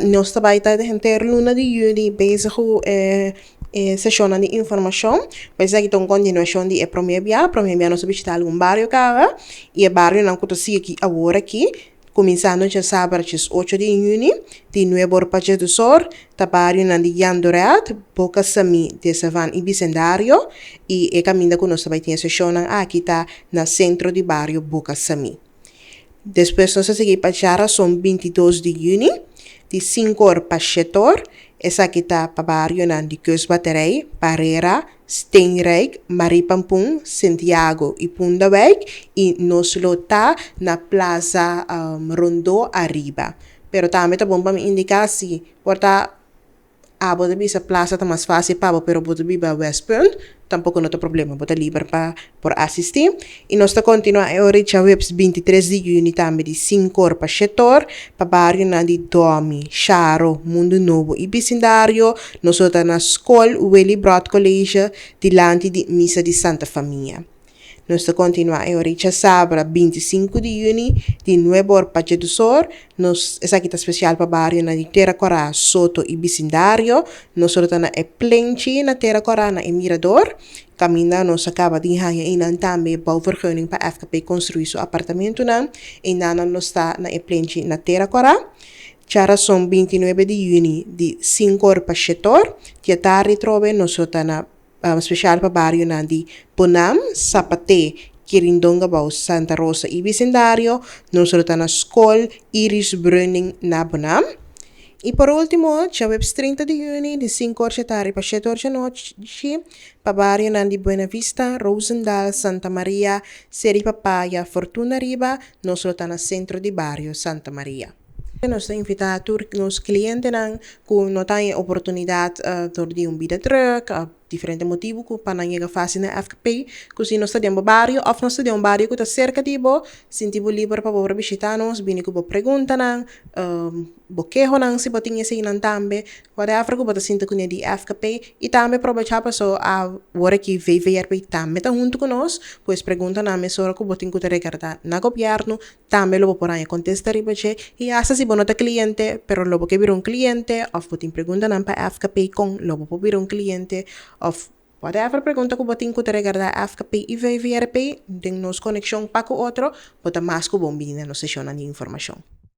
nós trabalhamos de gente luna de juni bezig sessão de informação. Mas aqui tem continuação de primeiro dia nós visitamos um bairro cá e o bairro não conhecia aqui agora aqui. Começando já sábado, 8 de junho, de Nuevo Pache do Sol, trabalho na de Yandoreat, Boca Sami de Savan e Bicendário, e caminho que nós também temos sessão aqui tá no centro de bairro Boca Sami. Depois nós seguimos para são 22 de junho, de 5 horas para 7 horas, essa aqui tá para bairro na de Kustbaterij, Parera, Steenrijk, Maripampung, Santiago e Pundawijk e nós está na Plaza Rondo Arriba. Pero também tá bom para me indicar se porta pode essa plaza tá mais fácil para pero pode vir para West Point, tampouco não tem problema, pode livre para por assistir. E nós está continuar hoje já 23 de junho também de 5 horas para 7 horas, para bairro na de Domi, Charo, Mundo Novo e Bicendário, nós está na escola Willy Broad College, dilante de missa de Santa Família. Nós está continuar hoje já sábado 25 de junho de Nuevo Pache do Sol, essa aqui está especial para bairro na de Terra Corá, Soto e Bicendário, nós está na Plenchi, na Terra Corá, na Mirador. Caminha nós acaba de ganhar também bouwvergunning para FKP construir seu apartamento na e nós está na Plenchi, na Terra Corá. Chara são 29 de junho de 5 horas para 7 horas, que tarde trove nós está na special para bairro na di Bonam, Sapate, Quirindonga, Santa Rosa e Bicendário, nós estamos na escola Iris Brunning na Bonam. E por último, dia 30 de junho, de 5 horas da tarde para 7 horas da noite, para bairro na di Buena Vista, Rosendal, Santa Maria, Seri Papaya, Fortuna Riba, nós estamos no centro de bairro Santa Maria. Nós temos invitado os clientes que não têm oportunidade de vida truck, diferente motivo que para não fácil na FKP, que se nós estamos em bairro, ou nós estamos em bairro que está cerca de bo, sentimos livre para visitar nós, bem que pergunta boquejo se botinha assim também, whatever que você sinta com de FKP e também aproveitar para só a hora que VVRP também está junto com nós, pois pergunta na mesora que botinha que recarta na governo, também lo por aí contestar e essa se bonota cliente, pero lo que vir un cliente, ou botinha pergunta na para FKP com lo por vir un cliente of whatever pergunta que botin que regarda FKP e VVRP, tem nos conexão para com outro, bota mais que bom na sessão de informação.